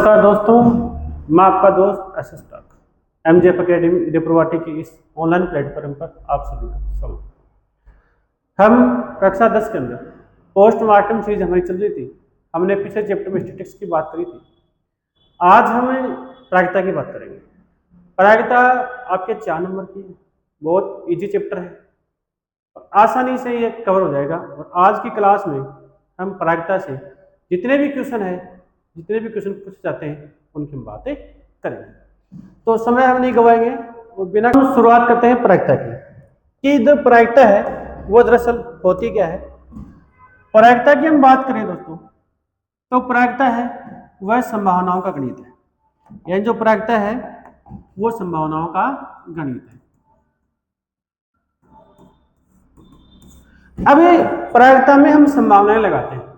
नमस्कार दोस्तों, मैं आपका दोस्त एसएस टॉक एमजेएफ एकेडमी डिप्रोवाटी की इस ऑनलाइन प्लेटफॉर्म पर आप सभी का स्वागत। हम कक्षा 10 के अंदर पोस्टमार्टम सीरीज हमारी चल रही थी। हमने पिछले चैप्टर में स्टैटिस्टिक्स की बात करी थी। आज हम प्रायिकता की बात करेंगे। प्रायिकता आपके 4 नंबर की है, बहुत इजी चैप्टर है, आसानी से ये कवर हो जाएगा। और आज की क्लास में हम प्रायिकता से जितने भी क्वेश्चन पूछे जाते हैं उनकी हम बातें करेंगे। तो समय हम नहीं गवाएंगे और बिना शुरुआत करते हैं प्रायिकता की कि जो प्रायिकता है वो दरअसल होती क्या है। प्रायिकता की हम बात करें दोस्तों, तो प्रायिकता है वह संभावनाओं का गणित है। यानी जो प्रायिकता है वो संभावनाओं का गणित है। अभी प्रायिकता में हम संभावनाएं लगाते हैं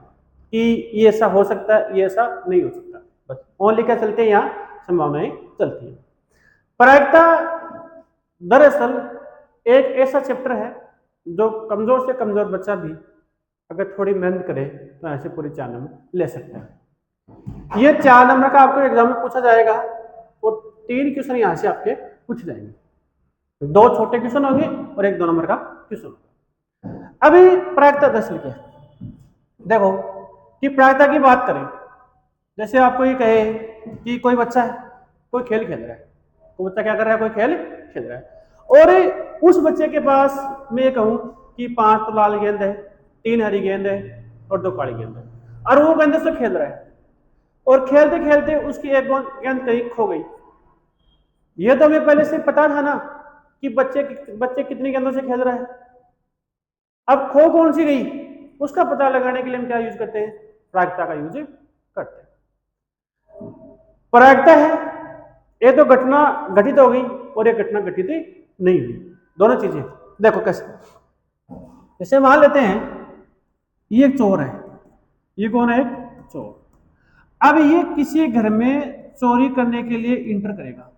कि ये ऐसा हो सकता है, ये ऐसा नहीं हो सकता, बस ओनली क्या चलते हैं, यहाँ संभावनाएं चलती हैं। प्रायिकता दरअसल एक ऐसा चैप्टर है जो कमजोर से कमजोर बच्चा भी अगर थोड़ी मेहनत करे तो ऐसे पूरे 4 नंबर ले सकता है। ये 4 नंबर का आपको एग्जाम में पूछा जाएगा और 3 क्वेश्चन यहाँ से आपके पूछ जाएंगे। 2 छोटे क्वेश्चन होंगे और 1 2 नंबर का क्वेश्चन होगा। अभी प्रायिकता दरअसल क्या है, देखो कि प्रायिकता की बात करें, जैसे आपको ये कहे कि कोई बच्चा है, कोई खेल खेल रहा है, तो बच्चा क्या कर रहा है, कोई खेल खेल रहा है, और उस बच्चे के पास मैं ये कहूँ कि 5 तो लाल गेंद है, 3 हरी गेंद है और 2 काली गेंद है, और वो गेंद से खेल रहा है और खेलते खेलते उसकी एक गेंद कहीं खो गई। ये तो हमें पहले से पता था ना कि बच्चे कितनी गेंदों से खेल रहा है। अब खो कौन सी गई उसका पता लगाने के लिए हम क्या यूज करते हैं, प्रायिकता का यूज करते हैं। प्रायिकता है ये तो घटना घटित हो गई और ये घटना घटित नहीं हुई, दोनों चीजें। देखो कैसे, जैसे मान लेते हैं ये एक चोर है, ये कौन है, एक चोर। अब ये किसी घर में चोरी करने के लिए इंटर करेगा,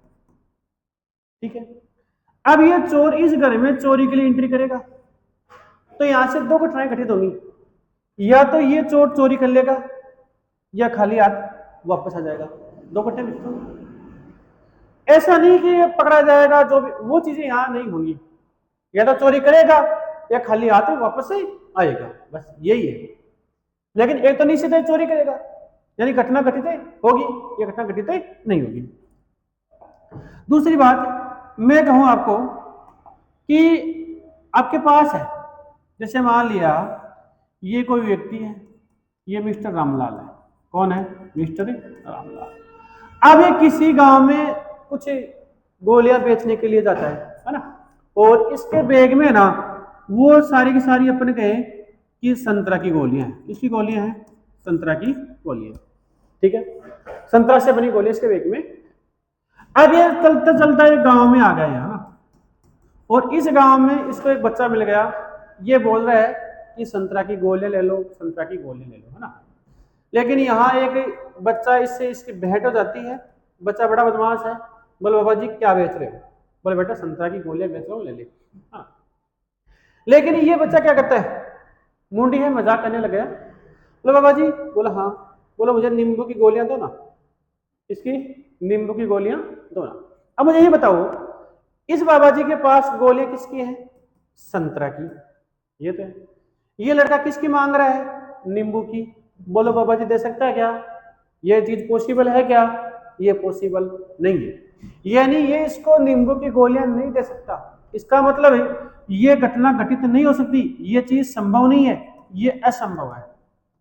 ठीक है। अब ये चोर इस घर में चोरी के लिए एंट्री करेगा, तो यहां से 2 घटनाएं घटित होंगी। या तो ये चोर चोरी कर लेगा या खाली हाथ वापस आ जाएगा, 2 घटनाएं घटित होंगी। ऐसा नहीं कि ये पकड़ा जाएगा, जो भी वो चीजें यहां नहीं होंगी। या तो चोरी करेगा या खाली हाथ वापस से आएगा, बस यही है। लेकिन एक तो निश्चित है चोरी करेगा, यानी घटना घटित होगी, ये घटना घटित नहीं होगी। दूसरी बात मैं कहूं आपको कि आपके पास है, जैसे मान लिया ये कोई व्यक्ति है, ये मिस्टर रामलाल है। कौन है, मिस्टर रामलाल। अब ये किसी गांव में कुछ गोलियां बेचने के लिए जाता है ना, और इसके बैग में ना वो सारी की सारी अपने कहे कि संतरा की गोलियां हैं। किसकी गोलियां हैं, संतरा की गोलियां, ठीक है। संतरा से बनी गोलियां इसके बैग में। अब ये चलता चलता एक गांव में आ गया है ना, और इस गांव में इसको एक बच्चा मिल गया, ये बोल रहा है कि संतरा की गोलियां ले लो, संतरा की गोलियां ले लो, है ना। लेकिन यहाँ एक बच्चा इससे इसकी भेंट हो जाती है। बच्चा बड़ा बदमाश है, बोले बाबा जी क्या बेच रहे हो, बोले बेटा संतरा की गोलियां बेच रहा हूँ, ले ले। हाँ, लेकिन ये बच्चा क्या करता है, मुंडी है, मजाक करने लग गया। बोले बाबा जी, बोला हाँ, बोला मुझे नींबू की गोलियां दो ना, इसकी नींबू की गोलियां दो ना। अब मुझे ये बताओ, इस बाबा जी के पास गोलियां किसकी हैं, संतरा की, ये तो है। ये लड़का किसकी मांग रहा है, नींबू की। बोलो बाबा जी दे सकता है क्या, ये चीज पॉसिबल है क्या, ये पॉसिबल नहीं है। यानी ये इसको नींबू की गोलियां नहीं दे सकता। इसका मतलब है ये घटना घटित नहीं हो सकती, ये चीज संभव नहीं है, ये असंभव है।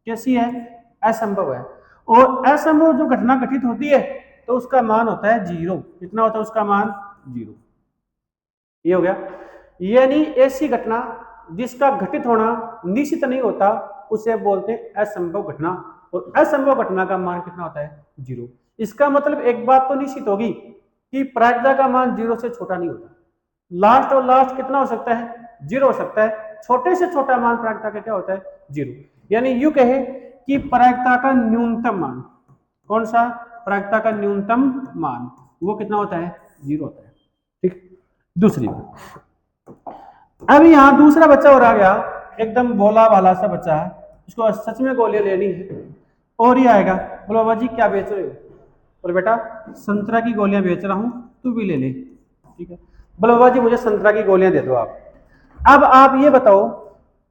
कैसी है, असंभव है। और असंभव जो घटना घटित होती है तो उसका मान होता है 0। कितना होता है उसका मान, 0। ये हो गया। यानी ऐसी घटना जिसका घटित होना निश्चित नहीं होता उसे बोलते हैं असंभव घटना, और असंभव घटना का मान कितना होता है, 0। इसका मतलब एक बात तो निश्चित होगी कि प्रायिकता का मान 0 से छोटा नहीं होता। लास्ट और लास्ट कितना हो सकता है, 0 हो सकता है। छोटे से छोटा मान प्रायिकता का क्या होता है, 0। यानी यूं कहे कि प्रायिकता का न्यूनतम मान, कौन सा, प्रायिकता का न्यूनतम मान वो कितना होता है, 0 होता है, ठीक। दूसरी बात, अब यहाँ दूसरा बच्चा और आ गया, एकदम भोला भाला सा बच्चा है, इसको सच में गोलियां लेनी है, और ये आएगा, बोलो बाबा जी क्या बेच रहे हो, और बेटा संतरा की गोलियां बेच रहा हूं, तू भी ले ले, ठीक है। बोले बाबा जी मुझे संतरा की गोलियां दे दो आप। अब आप ये बताओ,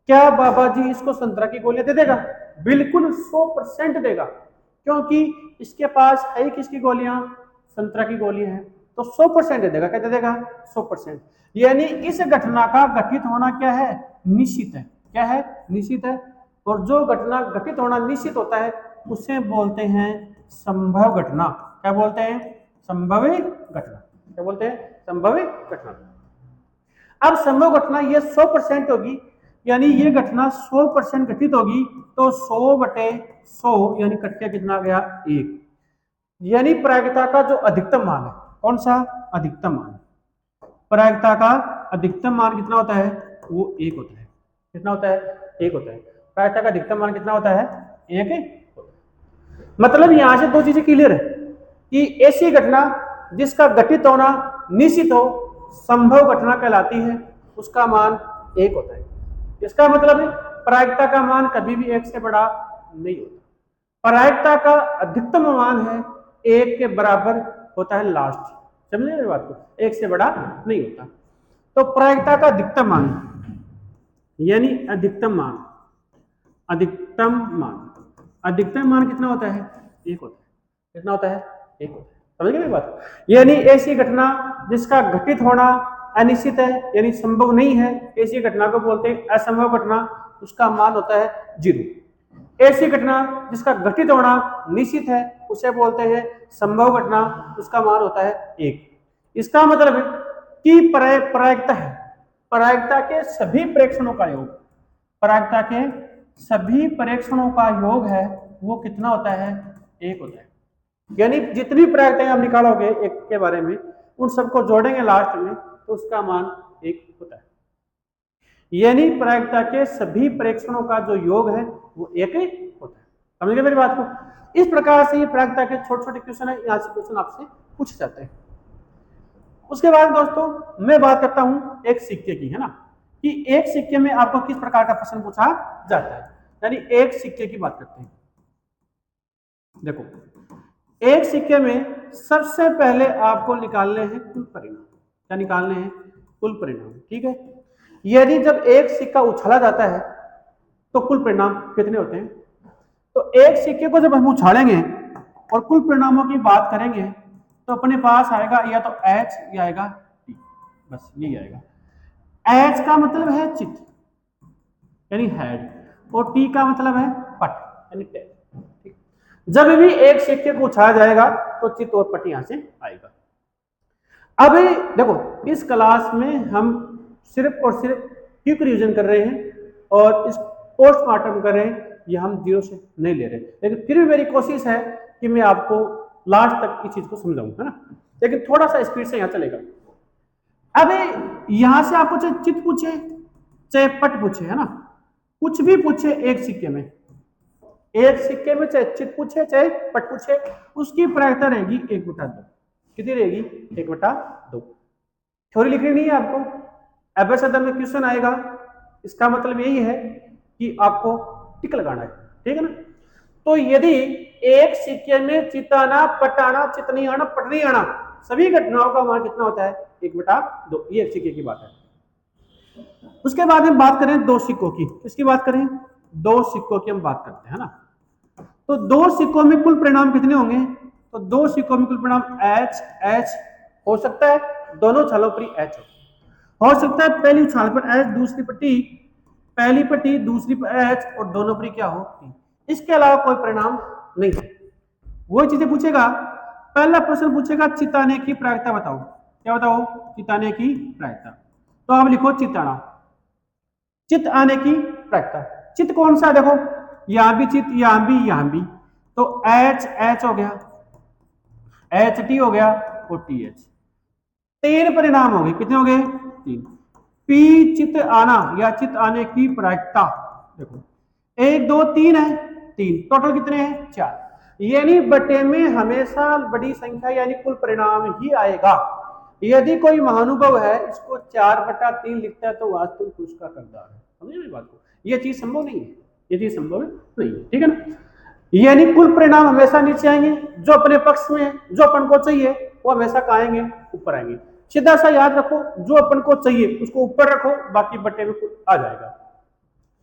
क्या बाबा जी इसको संतरा की गोलियां दे देगा? बिल्कुल 100% देगा, क्योंकि इसके पास है किसकी गोलियां? संतरा की गोलियां हैं, तो 100% दे देगा। क्या दे देगा? 100%। यानी इस घटना का घटित होना क्या है? निश्चित है। क्या है? निश्चित है। और जो घटना घटित होना निश्चित होता है उसे बोलते हैं संभव घटना। क्या बोलते हैं? संभवी घटना। क्या बोलते हैं? संभवी घटना। अब संभव घटना ये 100% होगी, यानी ये घटना 100% घटित होगी, तो 100/100 यानी कट कितना आ गया? 1। यानी प्रायिकता का जो अधिकतम मान है, कौन सा? अधिकतम मान। प्रायिकता का अधिकतम मान कितना होता है? वो 1 होता है। कितना होता है? 1 होता है। प्रायिकता का अधिकतम मान कितना होता है? 1 होता है। मतलब यहां से दो चीजें क्लियर है कि ऐसी घटना जिसका घटित होना निश्चित हो संभव घटना कहलाती है, उसका मान 1 होता है। इसका मतलब है प्रायिकता का मान कभी भी 1 से बड़ा नहीं होता। प्रायिकता का अधिकतम मान है 1 के बराबर होता है लास्ट। समझे मेरी बात को? 1 से बड़ा नहीं होता। तो प्रायिकता का अधिकतम मान यानी अधिकतम मान, अधिकतम मान, अधिकतम मान कितना होता है? 1 होता है। कितना होता है? 1 होता है। समझ गए मेरी बात? यानी ऐसी घटना जिसका घटित होना अनिश्चित है यानी संभव नहीं है, ऐसी घटना को बोलते हैं असंभव घटना, उसका मान होता है 0। ऐसी घटना जिसका घटित होना निश्चित है उसे बोलते हैं संभव घटना, उसका मान होता है 1। इसका मतलब है कि प्रायिकता है, प्रायिकता के सभी प्रेक्षणों का योग, प्रायिकता के सभी प्रेक्षणों का योग है वो कितना होता है? 1 होता है। यानी जितनी प्रायिकताएं आप निकालोगे एक के बारे में, उन सबको जोड़ेंगे लास्ट में तो उसका मान 1 होता है। यानी प्रायिकता के सभी प्रेक्षणों का जो योग है वो 1 होता है। समझ गए मेरी बात को? इस प्रकार से ये प्रायिकता के छोटे छोटे क्वेश्चन है, यहाँ से क्वेश्चन आपसे पूछे जाते हैं। उसके बाद दोस्तों मैं बात करता हूं एक सिक्के की, है ना, कि एक सिक्के में आपको किस प्रकार का प्रश्न पूछा जाता है। यानी एक सिक्के की बात करते हैं। देखो, एक सिक्के में सबसे पहले आपको निकालने हैं कुल परिणाम। क्या निकालने हैं? कुल परिणाम। ठीक है। यदि जब एक सिक्का उछाला जाता है तो कुल परिणाम कितने होते हैं? तो एक सिक्के को जब हम उछालेंगे और कुल परिणामों की बात करेंगे तो अपने पास आएगा या तो H या आएगा T, बस यही आएगा। H का मतलब है चित यानी हेड, और T का मतलब है पट यानी टेल। जब भी एक सिक्के को उछाला जाएगा तो चित और पट यहां से आएगा। अभी देखो, इस क्लास में हम सिर्फ और सिर्फ क्विक रिवीजन कर रहे हैं और इस पोस्टमार्टम कर रहे हैं, ये हम 0 से नहीं ले रहे, लेकिन फिर भी मेरी कोशिश है कि मैं आपको लास्ट तक इस चीज को समझाऊं, है ना, लेकिन थोड़ा सा स्पीड से यहां चलेगा। अभी यहां से आपको चाहे चित पूछे चाहे पट पूछे, है ना, कुछ भी पूछे एक सिक्के में, एक सिक्के में चाहे चित पूछे चाहे पट पूछे, उसकी प्रायिकता रहेगी 1/2। कितनी रहेगी? 1/2। थ्योरी लिखनी नहीं है आपको, एबीसीडी में क्वेश्चन आएगा, इसका मतलब यही है कि आपको टिक लगाना है। ठीक है ना। तो यदि एक सिक्के में चित आना, पट आना, चित नहीं आना, पट नहीं आना, सभी घटनाओं का मान कितना होता है? 1/2। ये एक सिक्के की बात है। उसके बाद हम बात करें दो सिक्कों की। किसकी बात करें? दो सिक्कों की हम बात करते हैं ना। तो दो सिक्कों में कुल परिणाम कितने होंगे? तो दो सिक्कों में कुल परिणाम H H हो सकता है, दोनों उछालों पर H हो सकता है, पहली उछाल पर H, दूसरी पर T, पहली पर T, दूसरी पर H और दोनों पर क्या हो? T। इसके अलावा कोई परिणाम नहीं है। वो चीजें पूछेगा। पहला प्रश्न पूछेगा चिताने की प्रायिकता बताओ। क्या बताओ? चिताने की प्रायिकता। तो आप लिखो चिताना, चित आने की प्रायिकता। चित कौन सा? देखो, यहां भी चित, यहां भी, यहां भी, तो H H हो गया, HT हो गया और TH। 3 परिणाम हो गए। कितने हो गए? 3। P चित आना या चित आने की प्रायिकता, देखो 1 2 3 है, 3 टोटल कितने हैं? 4। यानी बटे में हमेशा बड़ी संख्या यानी कुल परिणाम ही आएगा। यदि कोई महानुभव है इसको 4/3 लिखता है तो वास्तविक उसका किरदार है। समझे मेरी बात को? यह चीज संभव नहीं है, ये चीज संभव नहीं है। ठीक है ना। यानी कुल परिणाम हमेशा नीचे आएंगे, जो अपने पक्ष में है, जो अपन को चाहिए वो हमेशा कहाँ आएंगे, ऊपर आएंगे। सीधा सा याद रखो, जो अपन को चाहिए उसको ऊपर रखो, बाकी बटे में आ जाएगा।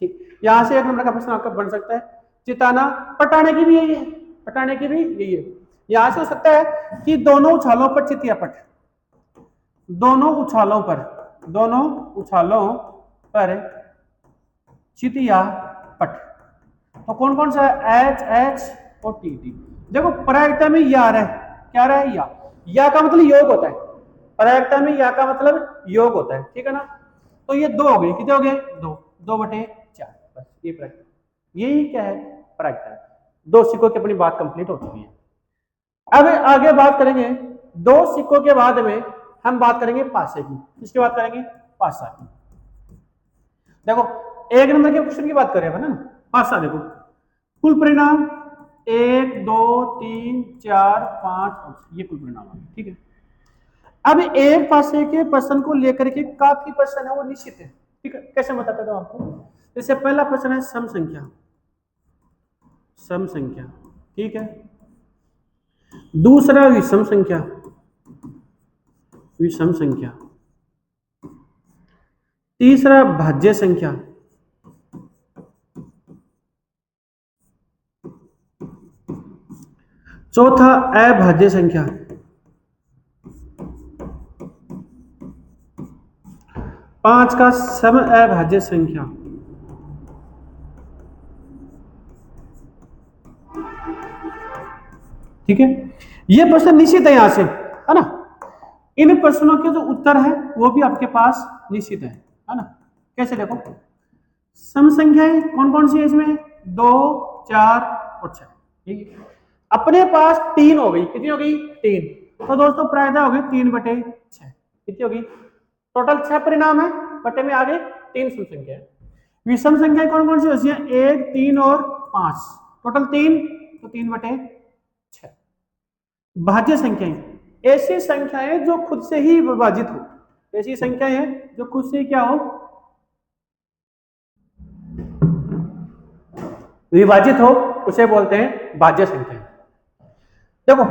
ठीक, यहां से 1 नंबर का प्रश्न आपका बन सकता है। चिताना पटाने की भी यही है, पटाने की भी यही है। यहां से हो सकता है कि दोनों उछालों पर चितिया पट, दोनों उछालों पर चितिया पट। तो कौन कौन सा है, एच एच और टी टी। देखो प्रायिकता में या है, क्या रहा है, या का मतलब योग होता है, प्रायिकता में या का मतलब योग होता है, ठीक है ना। तो ये 2 हो गए, कितने हो गए, 2, 2/4, बस ये प्रायिकता, यही क्या है, प्रायिकता है। 2 सिक्कों की अपनी बात कंप्लीट हो चुकी है। अब आगे बात करेंगे 2 सिक्कों के बाद में हम बात करेंगे पासे की। किसकी बात करेंगे, पासा की। देखो 1 नंबर के क्वेश्चन की बात करें ना, पासा देखो कुल परिणाम 1 2 3 4 5, ये कुल परिणाम है, ठीक है। अब एक पासे के प्रश्न को लेकर के काफी प्रश्न है वो निश्चित है, ठीक है। कैसे बताता हूं आपको, जैसे पहला प्रश्न है सम संख्या, सम संख्या, ठीक है। दूसरा विषम संख्या, विषम संख्या। तीसरा भाज्य संख्या, चौथा अभाज्य संख्या, पांच सम अभाज्य संख्या, ठीक है। ये प्रश्न निश्चित है यहां से, है ना। इन प्रश्नों के जो उत्तर है वो भी आपके पास निश्चित है ना। कैसे देखो, सम संख्याएं कौन कौन सी है इसमें, 2 4 और 6, ठीक है। अपने पास 3 हो गई, कितनी हो गई, 3। तो दोस्तों प्रायदा हो गई 3/6, कितनी होगी, टोटल 6 परिणाम है, बटे में आगे 3 सम संख्या है। विषम संख्याएं कौन कौन सी होती है, 1 3 और 5, टोटल 3, तो 3/6। भाज्य संख्याएं ऐसी संख्याएं जो खुद से ही विभाजित हो, ऐसी संख्याएं हैं जो खुद से क्या हो, विभाजित हो, उसे बोलते हैं भाज्य संख्याएं। देखो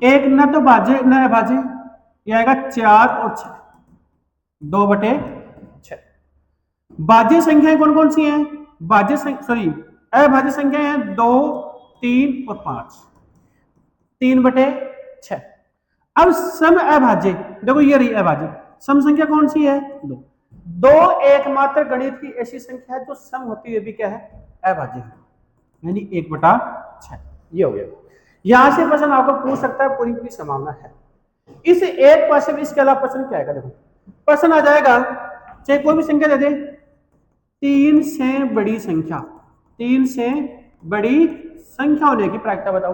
एक न तो भाज्य न अभाज्य, यह आएगा 4 और 6, 2/6। भाज्य संख्याएं कौन कौन सी हैं, भाज्य सॉरी अभाज्य संख्याएं हैं 2 3 और 5, 3/6। अब सम अभाज्य, देखो ये रही अभाज्य, सम संख्या कौन सी है, 2। 2 एकमात्र गणित की ऐसी संख्या है जो सम होती हुई भी क्या है, अभाज्य है, यानी 1/6। ये हो गया। यहां से प्रश्न आपको पूछ सकता है, पूरी पूरी संभावना है। इस एक पासे में इसके अलावा प्रश्न क्या आएगा, देखो प्रश्न आ जाएगा, चाहे कोई भी संख्या दे दे, 3 से बड़ी संख्या, 3 से बड़ी संख्या होने की प्रायिकता बताओ।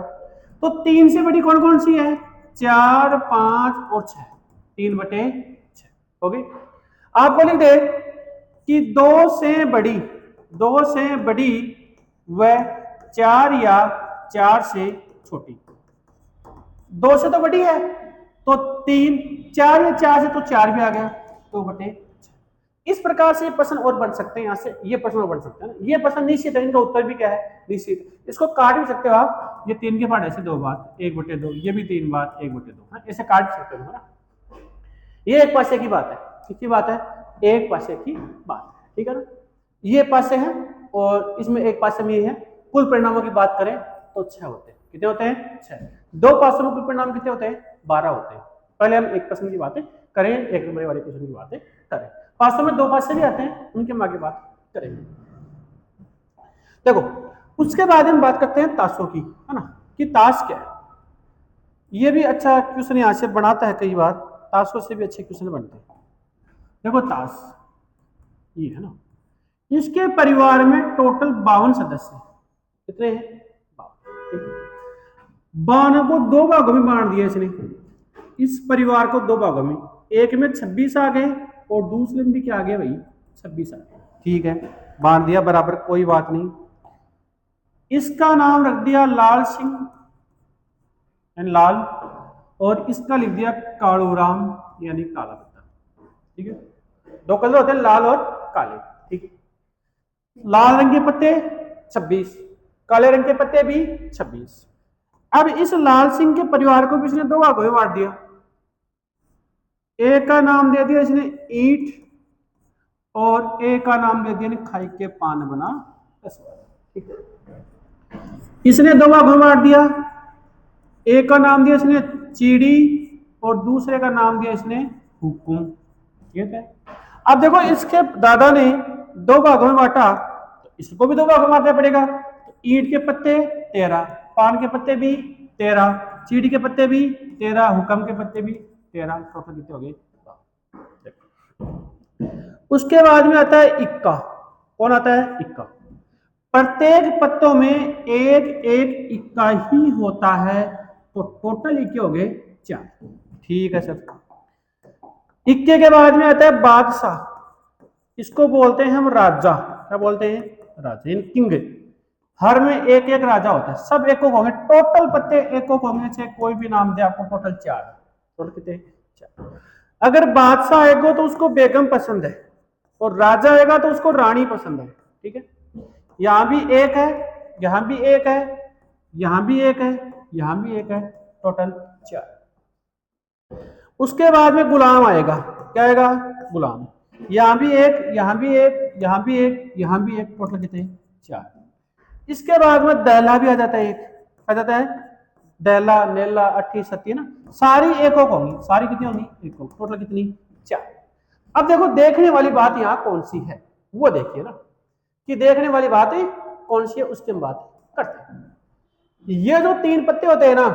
तो 3 से बड़ी कौन कौन सी है, 4 5 और 6, 3/6 हो गई। आपको लिख दे कि 2 से बड़ी, 2 से बड़ी व 4 या 4 से छोटी, 2 से तो बड़ी है तो 3, 4 या 4 से तो 4 भी आ गया, 2/6। इस प्रकार से प्रश्न और बन सकते हैं, यहां से ये प्रश्न और बन सकते हैं। ये प्रश्न निश्चित है, इनका उत्तर भी क्या है, निश्चित। इसको काट भी सकते हो आप, ये 3 के बाद ऐसे 2 बार 1/2, ये भी 3 बार 1/2, ऐसे काट सकते हो ना। ये एक पासे की बात है, किसकी बात है, एक पासे की बात, ठीक है ना। ये पासे है और इसमें एक पासे में ये है। कुल परिणामों की बात करें तो 6 होते हैं, कितने होते हैं, 6। 2 पासों में कुल परिणाम कितने होते हैं, 12 होते हैं। पहले हम एक प्रश्न की बातें करें, 1 नंबर वाले क्वेश्चन की बातें करें। पासों में 2 पासे भी आते हैं, उनके हम आगे बात करेंगे। देखो उसके बाद हम बात करते हैं ताशों की, है ना, कि ताश क्या है। ये भी अच्छा क्वेश्चन यहाँ से बनाता है, कई बार ताशों से भी अच्छे क्वेश्चन बनते हैं। देखो ताश ये है ना, इसके परिवार में टोटल 52 सदस्य हैं, कितने हैं, 52 को 2 भागों में बांट दिया इसने, इस परिवार को 2 भागों में, एक में 26 आ गए और दूसरे में भी क्या आ गया भाई, 26 आ गए, ठीक है, बांट दिया बराबर, कोई बात नहीं। इसका नाम रख दिया लाल सिंह, लाल, और इसका लिख दिया कालूराम, यानी काला पत्ता, ठीक है। 2 कलर होते हैं, लाल और काले, ठीक है। लाल रंग के पत्ते 26, काले रंग के पत्ते भी 26। अब इस लाल सिंह के परिवार को भी इसने दो भागों में बांट दिया। एक का नाम दे दिया इसने ईंट और एक का नाम दे दिया खाई के पान बना। ठीक है, इसने दो भागों में बांट दिया। एक का नाम दिया इसने चीड़ी और दूसरे का नाम दिया इसने हुकुम। ठीक है, अब देखो इसके दादा ने दो भागों में बांटा तो इसको भी दो भागों में बांटना पड़ेगा। तो ईंट के पत्ते 13, पान के पत्ते भी 13, चीड़ी के पत्ते भी 13, हुक्म के पत्ते भी 13, टोटल कितने हो गए। उसके बाद में आता है इक्का। कौन आता है? इक्का। प्रत्येक पत्तों में एक एक इक्का ही होता है, तो टोटल इक्के हो गए 4। ठीक है सर। इक्के के बाद में आता है बादशाह। इसको बोलते हैं हम राजा। क्या बोलते हैं? राजा, इन किंग। हर में एक एक राजा होता है, सब एक होंगे, टोटल पत्ते एक होंगे, चाहे कोई भी नाम दे आपको, टोटल 4। टोटल कितने? 4। अगर बादशाह आएगा तो उसको बेगम पसंद है और राजा आएगा तो उसको रानी पसंद है। ठीक है, यहां भी एक है, यहां भी एक है, यहां भी एक है, यहां भी एक है, टोटल 4। उसके बाद में गुलाम आएगा। क्या आएगा? गुलाम। यहां भी एक, यहां भी एक, यहां भी एक, यहां भी एक, टोटल कितने? 4। इसके बाद में दैला भी आ जाता है। एक आ जाता है दैला, नेला, अट्ठी, सती ना, सारी एकोक होंगी। सारी कितनी होंगी? एकोक। टोटल कितनी? 4। अब देखो देखने वाली बात यहां कौन सी है वो देखिए ना, कि देखने वाली बात है कौन सी है, उसकी हम बात करते हैं। ये जो 3 पत्ते होते हैं ना,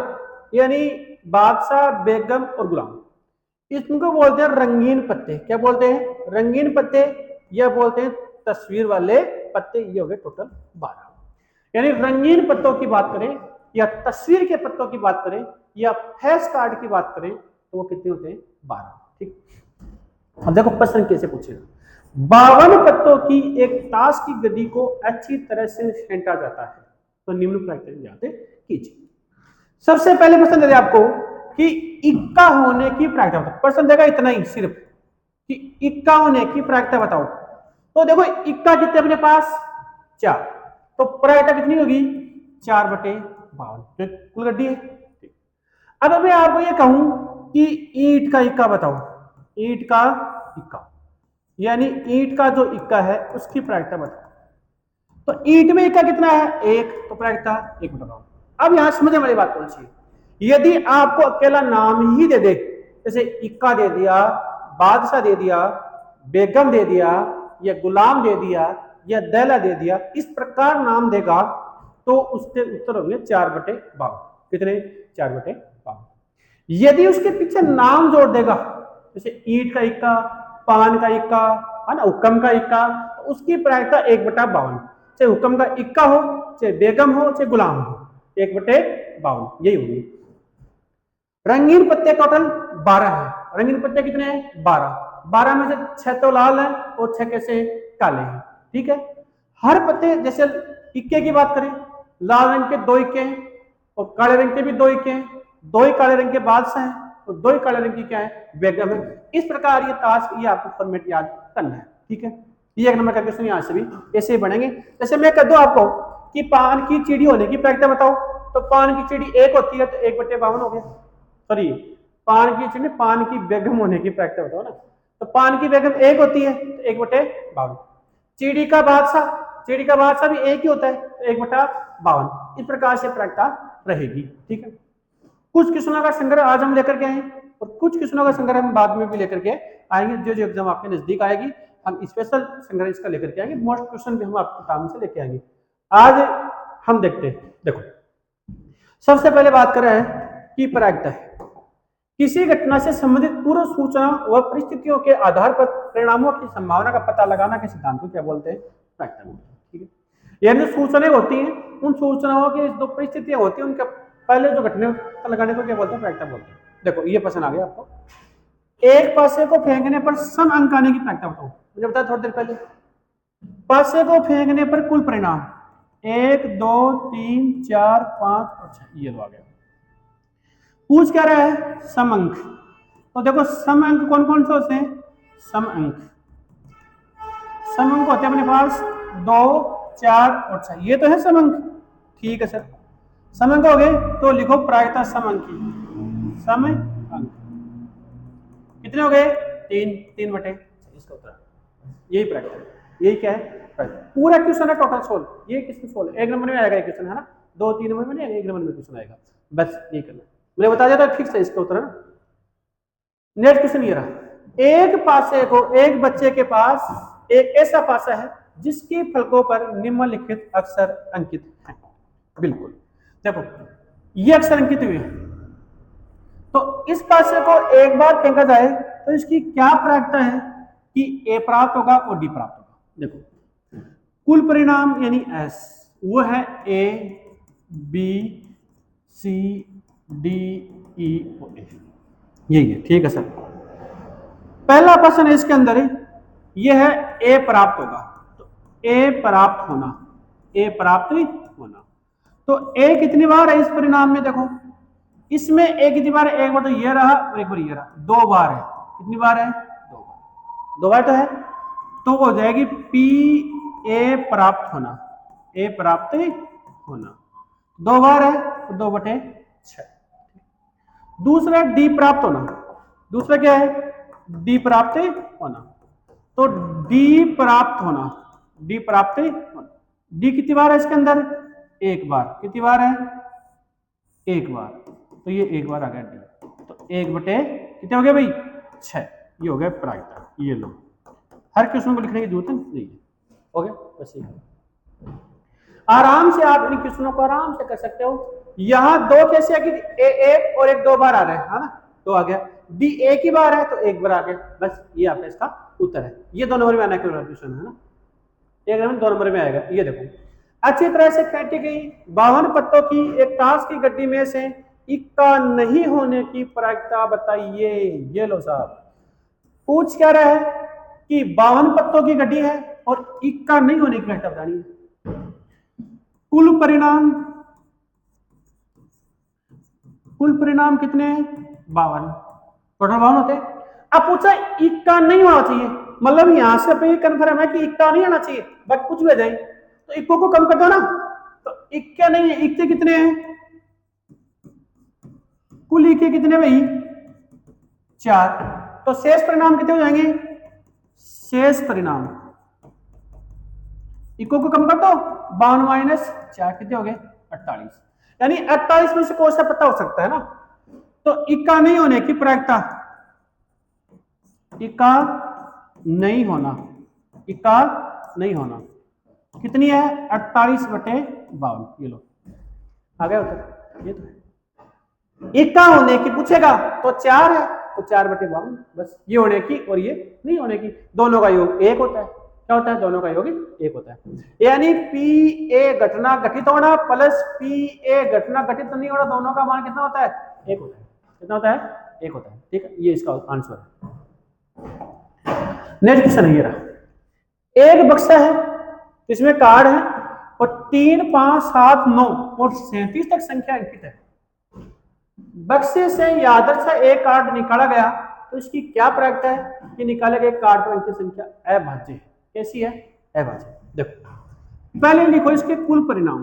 यानी बादशाह, बेगम और गुलाम, इसको बोलते हैं रंगीन पत्ते। क्या बोलते हैं? रंगीन पत्ते, या बोलते हैं तस्वीर वाले पत्ते। ये हो गए टोटल 12। यानी रंगीन पत्तों की बात करें या तस्वीर के पत्तों की बात करें या फेस कार्ड की बात करें तो वो कितने होते हैं? 12। ठीक। अब देखो प्रश्न कैसे पूछेगा। 52 पत्तों की एक ताश की गड्डी को अच्छी तरह से फेंटा जाता है, तो निम्न प्रक्रिया याद कीजिए। सबसे पहले प्रश्न दे आपको कि इक्का होने की प्रायिकता बताओ। प्रश्न देगा इतना ही सिर्फ कि इक्का होने की प्रायिकता बताओ। तो देखो इक्का कितने अपने पास? 4, तो प्रायिकता कितनी होगी? 4/52 कुल गड्डी है। अब मैं आपको ये कहूं कि ईंट का इक्का बताओ। ईंट का इक्का, यानी ईंट का जो इक्का है उसकी प्रायिकता बताओ। तो ईंट में इक्का कितना है? 1, तो प्रायिकता 1 बताओ। अब यहां समझने वाली बात कौन सी है? यदि आपको अकेला नाम ही दे दे, जैसे इक्का दे दिया, बादशाह दे दिया, बेगम दे दिया, या गुलाम दे दिया, या दैला दे दिया, इस प्रकार नाम देगा तो उसके उत्तर होंगे 4/52। कितने? 4/52। यदि उसके पीछे नाम जोड़ देगा, जैसे ईंट का इक्का, पान का इक्का, है ना, हुक्म का इक्का, तो उसकी प्रायिकता 1/52। चाहे हुक्म का इक्का हो, चाहे बेगम हो, चाहे गुलाम हो, 1/52 यही होगी। रंगीन पत्ते टोटल 12 है। रंगीन पत्ते कितने हैं? 12। 12 में से 6 तो लाल है और 6 कैसे? काले हैं। ठीक है, हर पत्ते, जैसे इक्के की बात करें, लाल रंग के 2 इक्के हैं और काले रंग के भी 2 इक्के हैं। 2 ही काले रंग के बादशाह हैं और 2 ही काले रंग की क्या है? बेगम है। इस प्रकार ये ताश, ये आपको फॉर्मेट याद करना है। ठीक है, ये 1 नंबर का क्वेश्चन यहाँ से भी ऐसे ही बनेंगे। जैसे मैं कह दूं आपको कि पान की चिड़ी होने की प्रायिकता बताओ, तो पान की चिड़ी 1 होती है, तो 1/52 हो गया। सॉरी, पान की चिड़ी, पान की बेगम होने की प्रायिकता बताओ ना, तो पान की बेगम 1 होती है, तो 1/52। चिड़ी का बादशाह, चिड़ी का बादशाह भी 1 ही होता है, तो 1/52। इस प्रकार से प्रायिकता रहेगी। ठीक है, कुछ क्वेश्चनों का संग्रह आज हम लेकर के आए और कुछ क्वेश्चनों का संग्रह हम बाद में भी लेकर के आएंगे। जो जो एग्जाम आपके नजदीक आएगी हम स्पेशल संग्रह इसका लेकर के आएंगे। मोस्ट क्वेश्चन भी हम आपके काम से लेके आएंगे। आज हम देखते हैं, देखो सबसे पहले बात कर रहे हैं कि प्रायिकता है किसी घटना से संबंधित पूर्व सूचना व परिस्थितियों के आधार पर परिणामों की संभावना का पता लगाना के सिद्धांत को क्या बोलते हैं? प्रायिकता बोलते हैं। ठीक है, यानी सूचनाएं होती हैं, उन सूचनाओं की जो परिस्थितियां होती हैं उनका पहले जो घटना पता लगाने को क्या बोलते हैं? प्रायिकता बोलते हैं। देखो ये प्रश्न आ गया आपको, एक पासे को फेंकने पर सम अंक आने की प्रायिकता बताओ। मुझे बताया थोड़ी देर पहले, पासे को फेंकने पर कुल परिणाम 1, 2, 3, 4, 5 और 6, ये आ गया। पूछ क्या रहा है? सम अंक। तो देखो सम अंक कौन कौन से होते हैं? सम अंक, सम अंक होते हैं अपने पास 2, 4 और 6, ये तो है सम अंक। ठीक है सर, समांक हो गए तो लिखो प्रायिकता समांकी, समांक कितने हो गए? 3 बटे, इसका उत्तर यही प्रायिकता है। यही क्या है? प्रायिकता। पूरा क्वेश्चन है टोटल सोल्व, ये किसमें सोल्व, 1 नंबर में आएगा क्वेश्चन है ना, 2-3 नंबर में नहीं आएगा, 1 नंबर में क्वेश्चन आएगा, बस ये करना। मैंने बता दिया था फिक्स है इसका उत्तर है ना। नेक्स्ट क्वेश्चन ये रहा, एक पासे को, एक बच्चे के पास एक ऐसा पासा है जिसके फलकों पर निम्नलिखित अक्षर अंकित हैं। बिल्कुल देखो ये अक्षर अंकित हुए हैं, तो इस पासे को एक बार फेंका जाए तो इसकी क्या प्रायिकता है कि ए प्राप्त होगा और डी प्राप्त होगा। देखो कुल परिणाम यानी एस वो है A B C D E और ए, यही है, ठीक है सर। पहला क्वेश्चन है इसके अंदर ये है ए प्राप्त होगा, तो ए प्राप्त होना, ए प्राप्त होना, तो ए कितनी बार है इस परिणाम में? देखो इसमें ए कितनी बार है? एक बार तो ये रहा और एक बार ये रहा, 2 बार है। कितनी बार है? 2 बार, 2 बार तो है, तो हो जाएगी पी ए प्राप्त होना, ए प्राप्त होना 2 बार है तो 2/6। दूसरा डी प्राप्त होना, दूसरा क्या है? डी प्राप्त होना, तो डी प्राप्त होना, डी प्राप्त होना, डी कितनी बार है इसके अंदर? 1 बार। कितनी बार है? 1 बार, तो ये 1 बार आ गया डी, तो 1/, कितने हो गए भाई? 6, ये हो गया प्रायिकता। ये लो, हर क्वेश्चन को लिखने की जरूरत नहीं है, हो गया बस ये। आराम से आप इन क्वेश्चनों को आराम से कर सकते हो। यहां 2 कैसे है कि एक और एक 2 बार आ रहे हैं, है ना, तो आ गया। डी एक ही बार है तो 1 बार आ गया, बस ये आपका इसका उत्तर है। ये 2 नंबर में आना क्वेश्चन है ना, 1 नंबर 2 नंबर में आएगा। ये देखो अच्छी तरह से काटी गई 52 पत्तों की एक ताश की गड्डी में से इक्का नहीं होने की प्रायिकता बताइए। ये लो साहब, पूछ क्या रहा है कि 52 पत्तों की गड्डी है और इक्का नहीं होने की प्रायिकता बतानी है। कुल परिणाम, कुल परिणाम कितने हैं? 52, टोटल 52 होते हैं। अब पूछा इक्का नहीं होना चाहिए, मतलब यहां से पे कन्फर्म है कि इक्का नहीं आना चाहिए, बाकी कुछ भी आ जाए, तो इक्को को कम कर दो ना, तो इक्का नहीं है, इक्के कितने हैं? कुल इक्के कितने भाई? 4, तो शेष परिणाम कितने हो जाएंगे? शेष परिणाम इक्को को कम कर दो, 52 - 4 कितने हो गए? 48, यानी 48 में से कौन सा पता हो सकता है ना, तो इक्का नहीं होने की प्रायिकता, इक्का नहीं होना, इक्का नहीं होना कितनी है? 48/52, ये लो आ गया उत्तर। ये तो है, इक्का होने की पूछेगा तो 4 है, तो 4/52, बस ये होने की और ये नहीं होने की, दोनों का योग 1 होता है। क्या होता है? दोनों का योग 1 होता है, यानी पी ए घटना घटित होना प्लस पी ए घटना घटित नहीं होना, दोनों का मान कितना होता है? 1 होता है। कितना होता है? 1 होता है, ठीक है, ये इसका आंसर है। नेक्स्ट क्वेश्चन है ये रहा, एक बक्सा है, इसमें कार्ड है और 3, 5, 7, 9 और 37 तक संख्या अंकित है। बक्से से यादृच्छा एक कार्ड निकाला गया तो इसकी क्या प्रायिकता है कि निकाले गए कार्ड पर अंकित संख्या अभाज्य है। कैसी है? अभाज्य। देखो पहले लिखो इसके कुल परिणाम,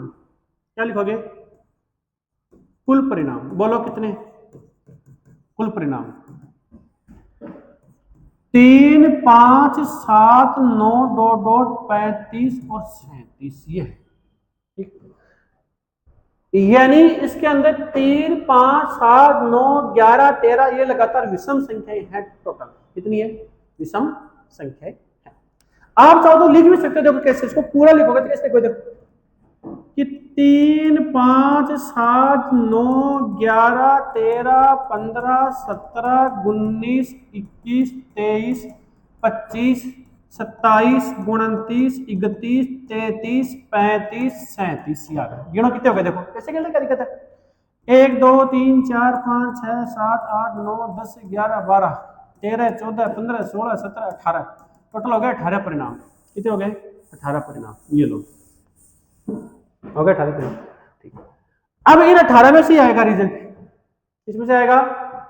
क्या लिखोगे? कुल परिणाम, बोलो कितने? कुल परिणाम 3, 5, 7, 9, 35 और 37, ये है, ठीक। यानी इसके अंदर 3, 5, 7, 9, 11, 13 ये लगातार विषम संख्याएं हैं। टोटल कितनी है? विषम संख्याएं हैं। आप चाहो तो लिख भी सकते हो, देखो कैसे, इसको पूरा लिखोगे तो कैसे लिखोगे? देखो कि 3, 5, 7, 9, 11, 13, 15, 17, 19, 21, 23, 25, 27, 29, 31, 33, 35, 37 याद है। गिनो कितने हो गए? देखो कैसे गिनने का दिक्कत है? 1, 2, 3, 4, 5, 6, 7, 8, 9, 10, 11, 12, 13, 14, 15, 16, 17, 18, टोटल हो गया 18 परिणाम। कितने हो गए? 18 परिणाम, ये लो हो गया 18 परिणाम, ठीक। अब इन 18 में से आएगा रिजल्ट, इसमें से आएगा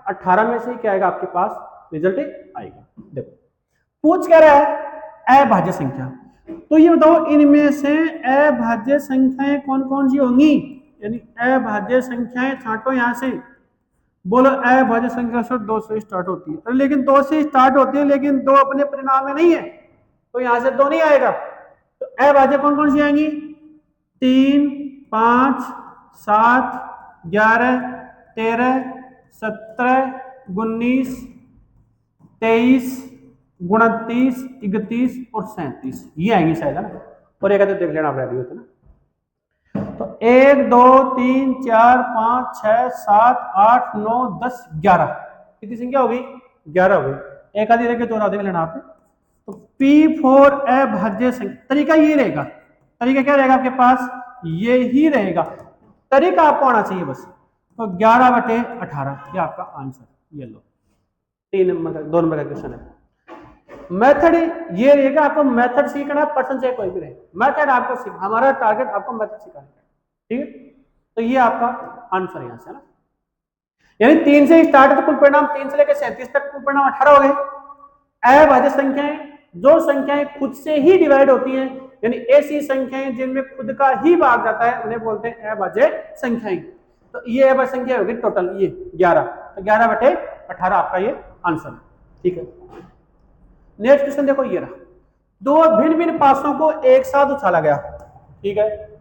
18 में से क्या आएगा आपके पास? रिजल्ट आएगा। देखो पूछ क्या रहा है? अभाज्य संख्या, तो ये बताओ इनमें से अभाज्य संख्याएं कौन कौन सी होंगी, यानी अभाज्य संख्याएं छांटो यहां से। बोलो अभाज्य संख्या से 2 से स्टार्ट होती है, तो लेकिन 2 से स्टार्ट होती है लेकिन 2 अपने परिणाम में नहीं है, तो यहां से 2 नहीं आएगा। तो अभाज्य कौन कौन सी आएंगी, 3, 5, 7, 11, 13, 17, 19, 23, 29, 31 और 37, ये आएंगी शायद, है ना। और एक देख लेना आप रेडी होते ना। तो 1, 2, 3, 4, 5, 6, 7, 8, 9, 10, 11, कितनी संख्या होगी, 11 हो गई। एक आधी रह के तो देख लेना आपने। तो P4 अभाज्य संख्या, तरीका ये रहेगा, तरीका क्या रहेगा आपके पास, ये ही रहेगा, तरीका आपको आना चाहिए बस। तो 11/18 ये आपका आंसर, ये लो 3 नंबर का 2 नंबर का क्वेश्चन है। मेथड ये रहेगा, आपको मेथड सीखना, पर्सन से कोई भी रहे, मेथड आपको सीख, हमारा टारगेट आपको मेथड सिखाना है, ठीक है। तो ये आपका आंसर यहां से ना, यानी 3 से स्टार्ट है तो कुल परिणाम 3 से लेकर 37 तक कुल परिणाम 18 हो गए। अभाज्य संख्याएं, जो संख्याएं खुद से ही डिवाइड होती हैं, यानी ऐसी संख्याएं जिनमें खुद का ही भाग जाता है उन्हें बोलते हैं अभाज्य संख्याएं। तो ये अभाज्य संख्या होगी टोटल ये 11, तो 11/18 आपका ये आंसर है, ठीक है। नेक्स्ट क्वेश्चन देखो, ये रहा, 2 भिन्न भिन्न पासों को एक साथ उछाला गया, ठीक है।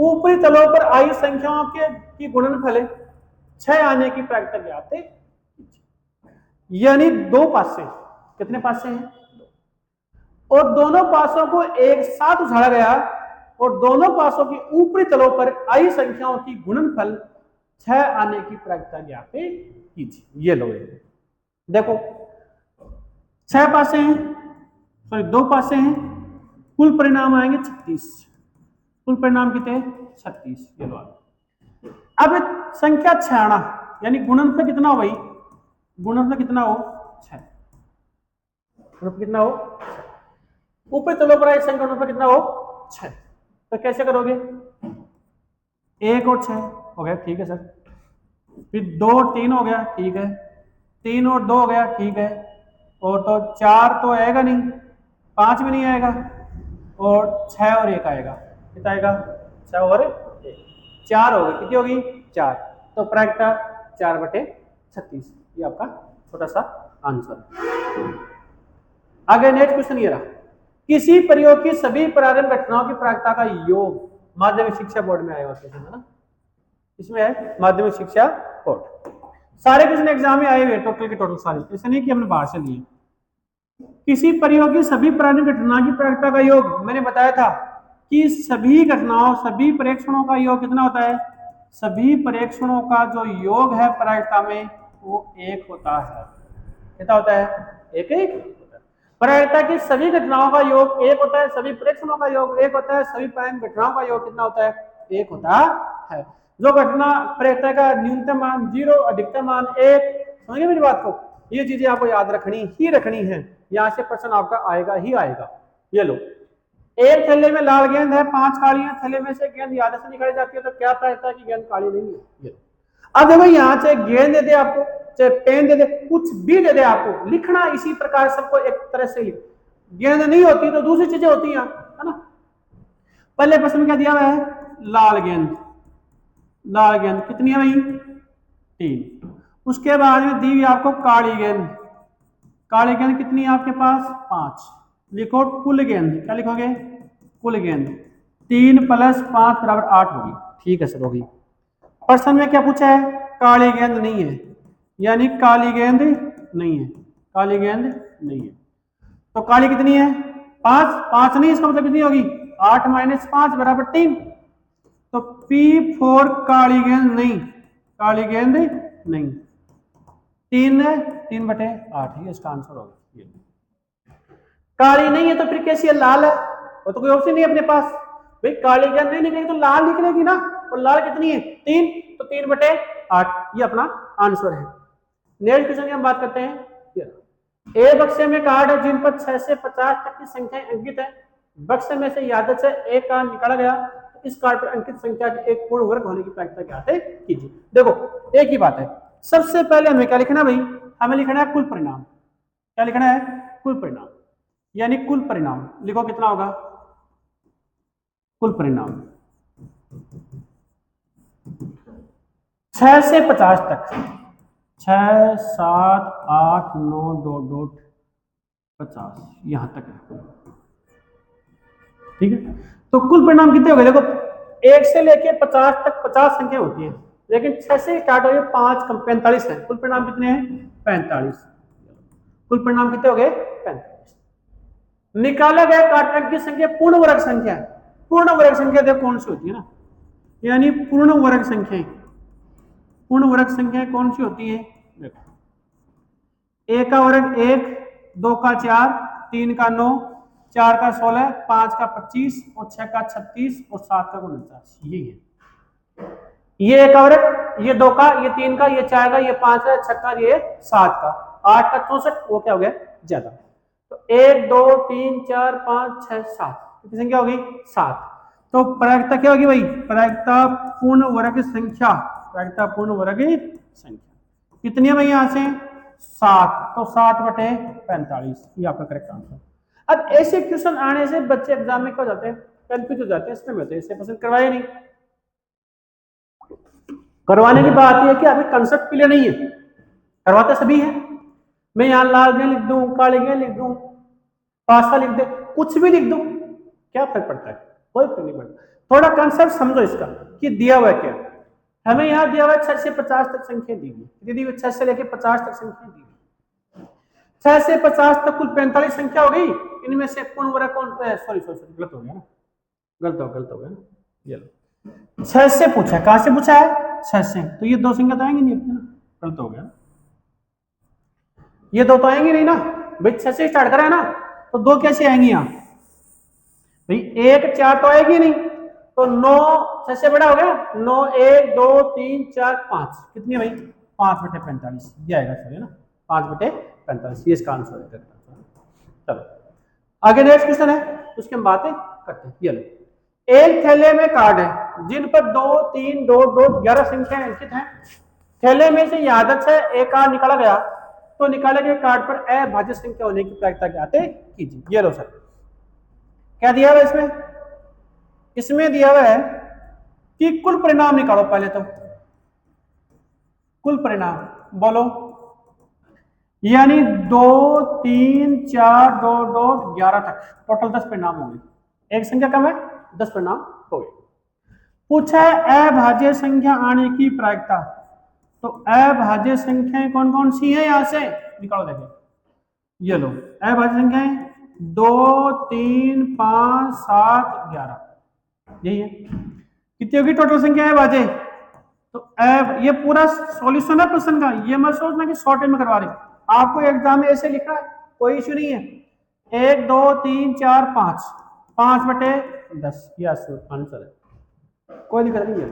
ऊपरी तलों पर आई संख्याओं के की गुणनफल 6 आने की प्रायिकता ज्ञात है, यानी 2 पासे, कितने पासे हैं, और दोनों पासों को एक साथ उछाला गया और दोनों पासों की ऊपरी तलों पर आई संख्याओं की गुणनफल 6 आने की प्रायिकता ज्ञात कीजिए। ये लो, देखो 6 पासे हैं, सॉरी 2 पासे हैं, कुल परिणाम आएंगे 36, कुल परिणाम कितने 36, ये लो। अब संख्या 6 आना, यानी गुणनफल कितना हो भाई, गुणनफल कितना हो 6, गुणनफल कितना हो, ऊपर तलों पर आई संख्या गुणनफल कितना हो 6, तो कैसे करोगे, 1 और 6 हो गया, ठीक है सर, फिर 2 और 3 हो गया, ठीक है, 3 और 2 हो गया, ठीक है, और तो 4 तो आएगा नहीं, 5 भी नहीं आएगा, और 6 और 1 आएगा, कितना आएगा 6 और 1, 4 हो गई, कितनी होगी 4, तो प्रायिकता 4/36, ये आपका छोटा सा आंसर। आगे नेक्स्ट क्वेश्चन ये रहा, किसी प्रयोग की सभी प्रारंभिक घटनाओं की प्रायिकता का योग, माध्यमिक शिक्षा बोर्ड में आया हुआ क्वेश्चन है ना, इसमें है माध्यमिक शिक्षा बोर्ड, सारे क्वेश्चन एग्जाम में आए हुए टोटल के टोटल सारे, ऐसे नहीं कि हमने बाहर से लिए। किसी प्रयोग की सभी प्रारंभिक घटनाओं की प्रायिकता का योग, मैंने बताया था कि सभी घटनाओं, सभी प्रेक्षणों का योग कितना होता है, सभी प्रेक्षणों का जो योग है प्रायिकता में वो 1 होता है, कितना होता है, 1 होता है। प्रायिकता की सभी घटनाओं का योग 1 होता है, सभी प्रेक्षणों का योग 1 होता है, सभी प्रारंभिक घटनाओं का योग कितना होता है, 1 होता है। जो घटना प्रायिकता का न्यूनतम मान 0, अधिकतम मान 1, समझिए मेरी बात को, ये चीजें आपको याद रखनी ही रखनी है, यहां से प्रश्न आपका आएगा ही आएगा। ये लो, एक थैले में लाल गेंद है, 5 काली है, थैले में से गेंद याद से निकाली जाती है, तो क्या प्रायिकता की गेंद काली नहीं है, ये। अब देखो यहाँ से गेंद दे दे आपको, चाहे पेन दे दे, कुछ भी दे दे आपको, लिखना इसी प्रकार सबको एक तरह से लिख, गेंद नहीं होती तो दूसरी चीजें होती हैं, है ना। पहले प्रश्न क्या दिया हुआ है, लाल गेंद, लाल गेंद कितनी है भाई 3, उसके बाद में दी हुई आपको काली गेंद, काली गेंद कितनी है आपके पास 5, लिखो कुल गेंद, क्या लिखोगे कुल गेंद, 3 + 5 = 8 होगी, ठीक है सर होगी। प्रश्न में क्या पूछा है, काली गेंद नहीं है, यानी काली गेंद नहीं है, काली गेंद नहीं है, तो काली कितनी है 5, 5 नहीं, इसका मतलब कितनी होगी 8 - 5 = 3, तो P4 काली गेंद नहीं, काली गेंद नहीं, 3 है, 3/8 ही इसका आंसर होगा। काली नहीं है तो फिर कैसी है, लाल है, वो तो कोई ऑप्शन नहीं है अपने पास, भाई काली गेंद नहीं निकलेगी तो लाल निकलेगी ना, और लाल कितनी है 3, तो 3/8 ये अपना आंसर है। नेक्स्ट क्वेश्चन की हम बात करते हैं, ए बक्से में कार्ड है जिन पर 6 से 50 तक की संख्याएं अंकित है, बक्से में से यादत से एक कार्ड निकाला गया, तो इस कार्ड पर अंकित संख्या के एक पूर्ण वर्ग होने की प्रायिकता क्या है कीजिए। देखो एक ही बात है, सबसे पहले हमें क्या लिखना भाई, हमें लिखना है कुल परिणाम, क्या लिखना है कुल परिणाम, यानी कुल परिणाम लिखो कितना होगा कुल परिणाम 6 से 50 तक, 6 7 8 9 डॉट 50 यहां तक है, ठीक है। तो कुल परिणाम कितने हो गए, देखो 1 से लेके 50 तक 50 संख्या होती है, लेकिन 6 से स्टार्ट हो गए 5 कम 45 है, कुल परिणाम कितने हैं 45। कुल परिणाम कितने हो गए 45। निकाला गया काटक की संख्या पूर्ण वर्ग संख्या, पूर्ण वर्ग संख्या देखो कौन सी होती है ना, यानी पूर्ण वर्ग संख्या, पूर्ण वर्ग संख्या कौन सी होती है, देखो 1 का वर्ग 1, 2 का 4, 3 का 9, 4 का 16, 5 का 25 और 6 का 36 और 7 का 49, यही है। ये 1 का वर्ग, ये 2 का, ये 3 का, ये 4 का, ये 5 का, 6 का, ये 7 का, 8 का 64, वो क्या हो गया ज्यादा। तो 1 2 3 4 5 6 7 कितनी संख्या होगी 7। तो प्रायिकता क्या होगी भाई, प्रायिकता पूर्ण वर्ग संख्या, प्रायिकता पूर्ण वर्ग संख्या कितनी है भाई यहां से 7, तो 7/45 ये आपका करेक्ट आंसर। अब ऐसे क्वेश्चन आने से बच्चे एग्जाम में क्या हो जाते हैं, कंफ्यूज हो जाते हैं, इसमें होते हैं इससे पसंद करवाए नहीं। करवाने की बात यह है कि अभी कंसेप्ट क्लियर नहीं है, करवाते सभी हैं, मैं यहाँ लाल गें लिख दूं, काले गें लिख दूं, पासा लिख दे, कुछ भी लिख दूं, क्या फर्क पड़ता है, कोई फर्क नहीं पड़ता। थोड़ा कंसेप्ट समझो इसका कि दिया हुआ है क्या, हमें यहाँ दिया हुआ है 6 से 50 तक संख्या दी हुई, 6 से लेके 50 तक संख्या दी हुई, 6 से 50 तक कुल 45 संख्या हो गई, इनमें से पूर्ण वर्ग कौन, सॉरी गलत हो गया ना, गलत हो गया ना, ये लो 6 से पूछा, कहां से पूछा है 6 से, तो ये 2 संख्या तो आएंगी नहीं अपने ना, गलत हो गया, ये 2 तो आएंगी नहीं ना भाई, 6 से स्टार्ट करा है ना, तो 2 कैसे आएंगी यहाँ भाई, 1 4 तो आएगी नहीं, तो 9 6 से बड़ा हो गया, 9 1 2 3 4 5 कितनी भाई 5/45 ये आएगा सर, है ना 5/45 ये इसका आंसर है। चलो आगे नेक्स्ट क्वेश्चन है, उसकी हम बातें करते हैं। ये लो, एक थैले में कार्ड है जिन पर 2 3 2 2 11 संख्याएं अंकित हैं, थैले में से यह आदत है एक कार्ड निकाला गया, तो निकाले गए कार्ड पर अभाज्य संख्या होने की प्रायिकता ज्ञात कीजिए। ये लो सर, क्या दिया हुआ इसमें, इसमें दिया हुआ है कि कुल परिणाम निकालो, पहले तो कुल परिणाम बोलो, यानी 2 3 4 2 2 11 तक टोटल 10 परिणाम होंगे, एक संख्या कम है 10 परिणाम हो गए। पूछा है अभाज्य संख्या आने की प्रायिकता, तो अभाज्य संख्याएं कौन कौन सी है, यहां से निकालो, देखो ये लो अभाज्य संख्याएं 2 3 5 7 11 यही है, कितनी होगी टोटल संख्या है भाज्य, तो ये पूरा सॉल्यूशन है प्रश्न का, ये मत सोचना कि शॉर्ट में करवा रहे, आपको एग्जाम में ऐसे लिखा है, कोई इश्यू नहीं है, 1 2 3 4 5 5/10 ये आंसर है, कोई दिक्कत नहीं है।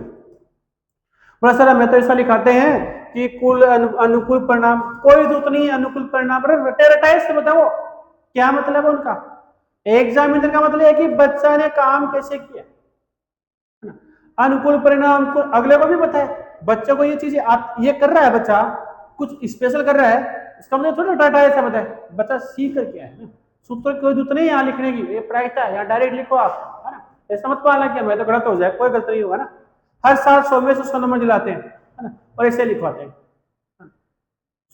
बड़ा सर हमें तो ऐसा लिखाते हैं कि कुल अनुकूल परिणाम, कोई जरूरत नहीं है अनुकूल परिणाम, रटे से बताओ क्या मतलब है उनका, एग्जामिनर का मतलब है कि बच्चा ने काम कैसे किया, अनुकूल परिणाम को अगले को भी पता है, बच्चों को ये चीजें ये कर रहा है, बच्चा कुछ स्पेशल कर रहा है, इसका मतलब थोड़ा डाटा ऐसा बताए, बच्चा सीख कर क्या है ना, सूत्र की कोई जरूरत नहीं यहाँ लिखने की, ये प्रायिकता है यहाँ डायरेक्ट लिखो आप, है ना, ऐसा मत पाना कि मैं तो गलत हो जाए, कोई गलत नहीं होगा ना, हर साल 100 में से 100 नंबर दिलाते हैं, है ना, और ऐसे लिखवाते हैं,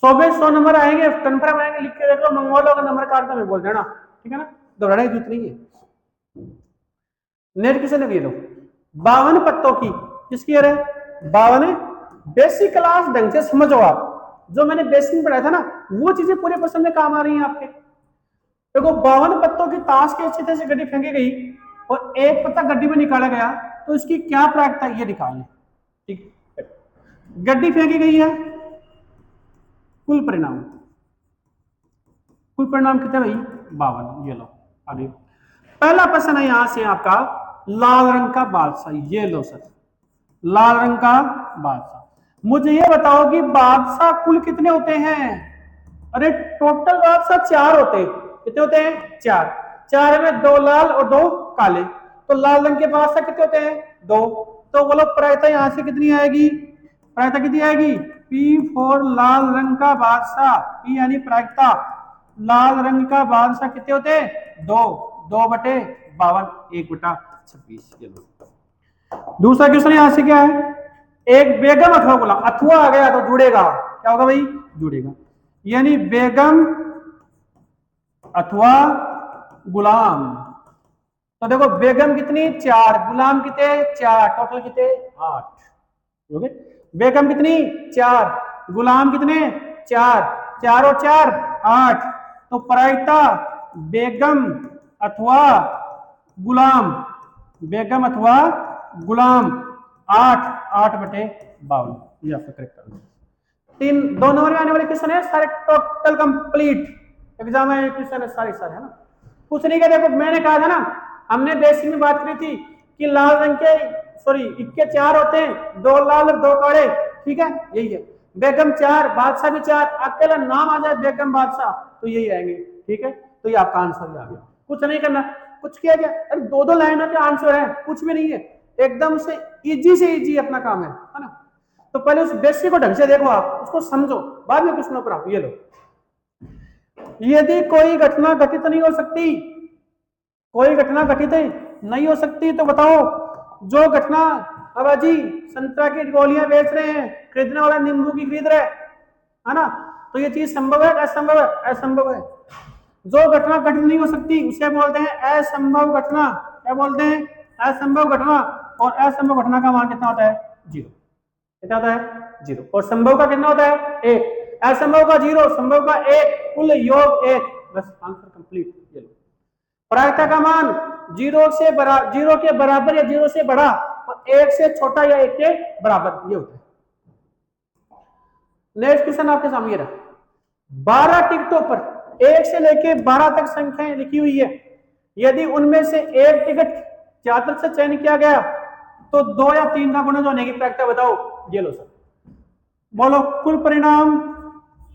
100 में 100 नंबर आएंगे, कन्फर्म आएंगे, लिख के देख लो, मंगवा लो, अगर नंबर काटता मैं बोल देना, ठीक है ना, घबराने की जरूरत नहीं है। नेट किसे ने दो 52 पत्तों की, किसकी है 52, बेसिक क्लास ढंग से समझो आप, जो मैंने बेसिक में पढ़ाया था ना वो चीजें पूरे प्रश्न में काम आ रही हैं आपके। देखो 52 पत्तों की ताश के अच्छे से गड्डी फेंकी गई और एक पत्ता गड्डी में निकाला गया, तो इसकी क्या प्रायिकता ये निकालने, ठीक, गड्डी फेंकी गई है, कुल परिणाम, कुल परिणाम कितने भाई 52, ये लो आगे पहला प्रश्न है यहां से आपका, लाल रंग का बादशाह, ये लो सर लाल रंग का बादशाह, मुझे ये बताओ कि बादशाह कुल कितने होते हैं, अरे टोटल बादशाह 4 होते हैं, कितने होते हैं 4, 4 में 2 लाल और 2 काले, तो लाल रंग के बादशाह कितने होते हैं 2, तो बोलो प्रायिकता यहां से कितनी आएगी, प्रायिकता कितनी आएगी P4 लाल रंग का बादशाह, P यानी प्रायिकता, लाल रंग का बादशाह कितने होते हैं 2, 2/52 1/4 26। ये लो दूसरा क्वेश्चन यहां से क्या है, एक बेगम अथवा गुलाम, अथवा आ गया तो जुड़ेगा, क्या होगा भाई, जुड़ेगा, यानी बेगम अथवा गुलाम। तो देखो बेगम कितनी 4, गुलाम कितने 4, टोटल कितने 8 हो गए। बेगम कितनी 4, गुलाम कितने 4, 4 और 4 8। तो प्रायिकता बेगम अथवा गुलाम, बेगम अथवा गुलाम 8/52, ये आपका करेक्ट आंसर। 2 नंबर में आने वाले क्वेश्चन है सारे टोटल कंप्लीट एग्जाम में क्वेश्चन है सारे है ना, कुछ नहीं का। देखो मैंने कहा था ना, हमने बेसिक में बात करी थी कि लाल रंग के सॉरी इक्के 4 होते हैं, 2 लाल और 2 काले, ठीक है, यही है। बेगम 4, बादशाह भी 4, अकेला नाम आ जाए बेगम बादशाह तो यही आएंगे, ठीक है। तो ये आपका आंसर ही आ गया, कुछ नहीं करना, कुछ किया गया, अरे 2 लाइनों के आंसर है, कुछ भी नहीं है, एकदम से इजी अपना काम है ना। तो पहले उस बेसिक को ढंग से देखो, आप उसको समझो, बाद में क्वेश्चन पर आओ। ये लो, यदि कोई घटना घटित नहीं हो सकती, कोई घटना घटित नहीं हो सकती तो बताओ, जो घटना बाबाजी संतरा की गोलियां बेच रहे हैं, खरीदने वाला नींबू की खरीद रहे है ना, तो ये चीज संभव है असंभव है, असंभव है। जो घटना घटित नहीं हो सकती उसे बोलते हैं असंभव घटना, क्या बोलते हैं, असंभव घटना। और असंभव घटना का मान कितना होता है 0, कितना होता है 0, और संभव का कितना होता है 1, असंभव का 0, संभव का 1, कुल योग 1, बस आंसर कंप्लीट। ये लो, प्रायिकता का मान 0 के बराबर या 0 से बड़ा और 1 से छोटा या 1 के बराबर, ये होता है। नेक्स्ट क्वेश्चन आपके सामने रहा, 12 टिकटों पर 1 से लेकर 12 तक संख्याएं लिखी हुई है, यदि उनमें से एक टिकट ज्यादातर से चयन किया गया तो 2 या 3 का गुणज होने की प्रायिकता बताओ। ये लो सर, बोलो कुल परिणाम,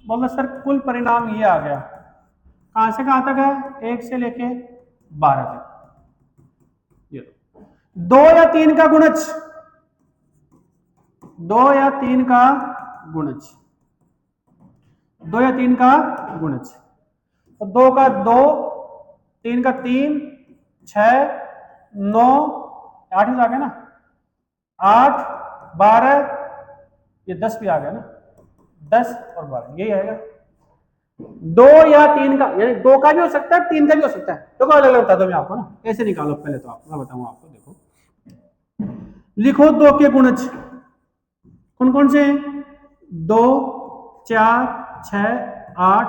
बोलो सर कुल परिणाम ये आ गया, कहां से कहां तक है, 1 से लेके 12 तक। ये लो 2 या 3 का गुणज, 2 या 3 का गुणज, 2 या 3 का गुणज, तो 2 का 2, 3 का 3, 6, 9, 8 आ गया ना, 8, 12, ये 10 भी आ गया ना, 10 और 12 यही आएगा। 2 या 3 का, यानी 2 का भी हो सकता है 3 का भी हो सकता है, तो अलग अलग बता दो मैं आपको ना, ऐसे निकालो पहले, तो आप मैं बताऊंगा आपको। देखो लिखो 2 के गुणज कौन कौन से हैं, 2, 4, 6, 8,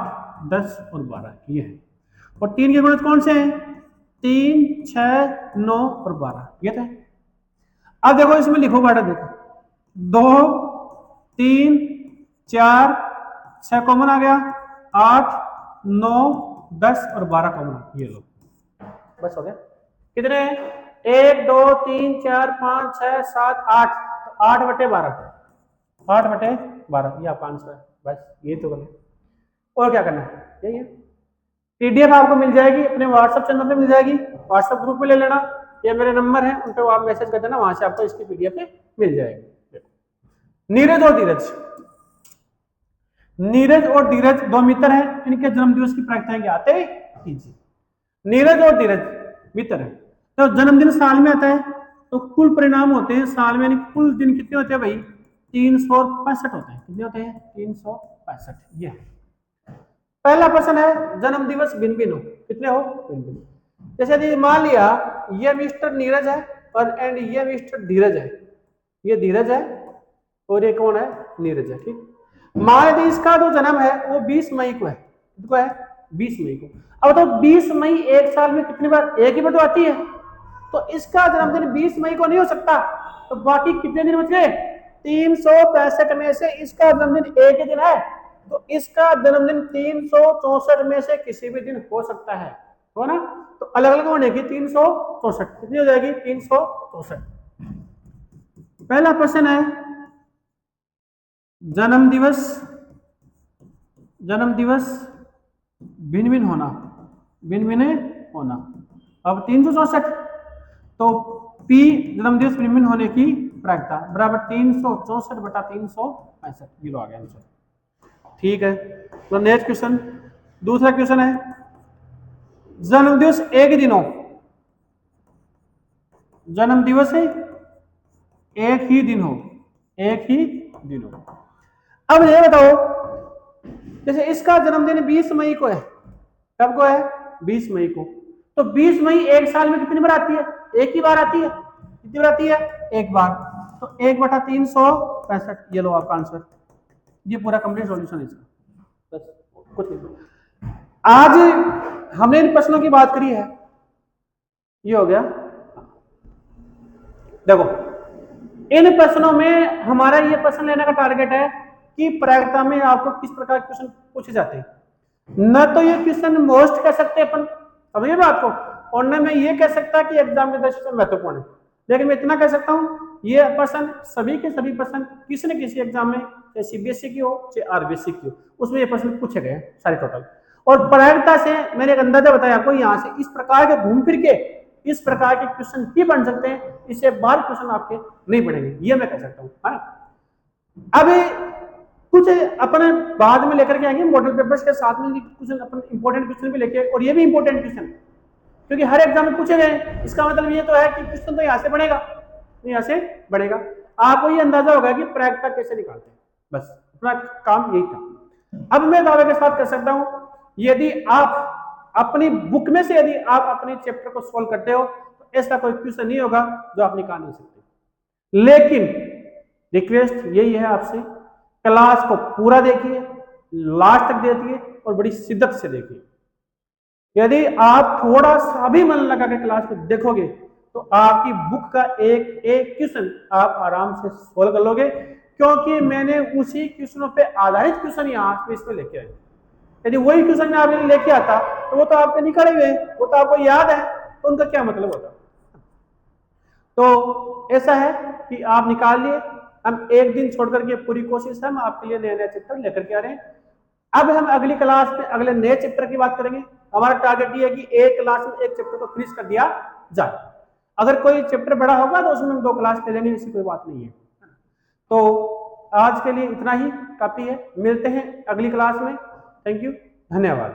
10 और 12 ये है। और 3 के गुणज कौन से हैं, 3, 6, 9 और 12 ये थे। अब देखो इसमें लिखो बाटा, देखो 2, 3, 4, 6 कॉमन आ गया, 8, 9, 10 और 12 कॉमन, ये लो बस हो गया। कितने, 1, 2, 3, 4, 5, 6, 7, 8, तो 8/12, 8/12 ये आपका आंसर है, बस ये तो गलत, और क्या करना है, यही है। पीडीएफ आपको मिल जाएगी अपने व्हाट्सएप चैनल पे, मिल जाएगी, व्हाट्सएप ग्रुप में ले लेना, ये मेरे नंबर है उन पर आप मैसेज कर देना, वहां से आपको इसकी पीडीएफ मिल जाएगी। नीरज और धीरज, नीरज और धीरज 2 मित्र हैं, इनके जन्मदिवस की प्रायिकताएं क्या आते हैं कीजिए। नीरज और धीरज मित्र है, तो जन्मदिन साल में आता है, तो कुल परिणाम होते हैं साल में, कुल दिन कितने होते हैं भाई 365 होते हैं, कितने होते हैं 365, ये पहला प्रश्न है जन्म दिवस भिन्न भिन्न हो, कितने हो भिन्न भिन्न। जैसे यदि मान लिया ये मिस्टर नीरज है और एंड ये मिस्टर धीरज है, ये धीरज है और ये कौन है नीरज है, ठीक। मान यदि इसका जो जन्म है वो 20 मई को है, कितने है 20 मई को। अब तो 20 मई एक साल में कितनी बार, एक ही बार तो आती है, तो इसका जन्मदिन 20 मई को नहीं हो सकता, तो बाकी कितने दिन बच गए 365 में से इसका जन्मदिन एक ही दिन है, तो इसका जन्मदिन 364 में से किसी भी दिन हो सकता है, हो ना। तो अलग अलग होने की 364 कितनी हो जाएगी 364। पहला प्रश्न है जन्म दिवस भिन्न भिन्न होना, भिन्न भिन्न होना। अब 364, तो P जन्म दिवस भिन्न भिन्न होने की प्रायिकता बराबर 364/365, जीरो आ गया आंसर, ठीक है। तो नेक्स्ट क्वेश्चन, दूसरा क्वेश्चन है जन्म दिवस एक ही दिन हो, जन्म दिवस है, एक ही दिन हो, एक ही दिन हो। अब ये बताओ, जैसे इसका जन्मदिन 20 मई को है, कब को है? 20 मई को। तो 20 मई एक साल में कितनी बार आती है? एक ही बार आती है। कितनी बार आती है? एक बार। तो 1/365, ये लो आपका आंसर। ये पूरा कंप्लीट सॉल्यूशन है इसका, बस कुछ नहीं। आज हमने इन प्रश्नों की बात करी है, ये हो गया। देखो, इन प्रश्नों में हमारा ये प्रश्न लेने का टारगेट है कि प्रायिकता में आपको किस प्रकार के क्वेश्चन पूछे जाते हैं। न तो ये क्वेश्चन मोस्ट कह सकते हैं अपन, समझिए बात को, और न मैं ये कह सकता कि एग्जाम की दृष्टि से महत्वपूर्ण है। लेकिन मैं इतना कह सकता हूँ, ये प्रश्न सभी के सभी प्रश्न किसी न किसी एग्जाम में, चाहे सीबीएसई की हो चाहे आरबीएसई की हो, उसमें ये प्रश्न पूछे गए सारे टोटल। और प्रायिकता से मैंने एक अंदाजा बताया आपको, यहाँ से इस प्रकार के घूम फिर के इस प्रकार के क्वेश्चन ही बन सकते हैं, इससे बाहर क्वेश्चन आपके नहीं बढ़ेंगे, ये मैं कह सकता हूँ, है ना। अब कुछ अपने बाद में लेकर के आएंगे मॉडल पेपर्स के साथ में क्वेश्चन, अपन इंपॉर्टेंट क्वेश्चन भी लेके, और ये भी इंपॉर्टेंट क्वेश्चन, क्योंकि हर एग्जाम में पूछे गए। इसका मतलब ये तो है कि क्वेश्चन तो यहाँ से बढ़ेगा, यहाँ से बढ़ेगा। आपको ये अंदाजा होगा कि प्रायिकता कैसे निकालते हैं, बस अपना काम यही था। अब मैं दावे के साथ कह सकता हूँ, यदि आप अपनी बुक में से यदि आप अपने चैप्टर को सॉल्व करते हो तो ऐसा कोई क्वेश्चन नहीं होगा जो आप निकाल नहीं सकते। लेकिन रिक्वेस्ट यही है आपसे, क्लास को पूरा देखिए, लास्ट तक देखिए और बड़ी शिद्दत से देखिए। यदि आप थोड़ा सा भी मन लगा के क्लास को देखोगे तो आपकी बुक का एक एक क्वेश्चन आप आराम से सोल्व कर लोगे, क्योंकि मैंने उसी क्वेश्चनों पे आधारित क्वेश्चन यहाँ पे इसमें लेके आए। यदि वही क्वेश्चन में आपने लेके आता तो वो तो आपके निकले हुए, वो तो आपको याद है, तो उनका क्या मतलब होता। तो ऐसा है कि आप निकाल लिए। हम एक दिन छोड़ करके पूरी कोशिश हम आपके लिए नए नए चैप्टर लेकर के आ रहे हैं। अब हम अगली क्लास में अगले नए चैप्टर की बात करेंगे। हमारा टारगेट ये है कि एक क्लास में एक चैप्टर को फिनिश कर दिया जाए। अगर कोई चैप्टर बड़ा होगा तो उसमें हम 2 क्लास ले लेंगे, इसकी कोई बात नहीं है। तो आज के लिए इतना ही काफी है, मिलते हैं अगली क्लास में। थैंक यू, धन्यवाद।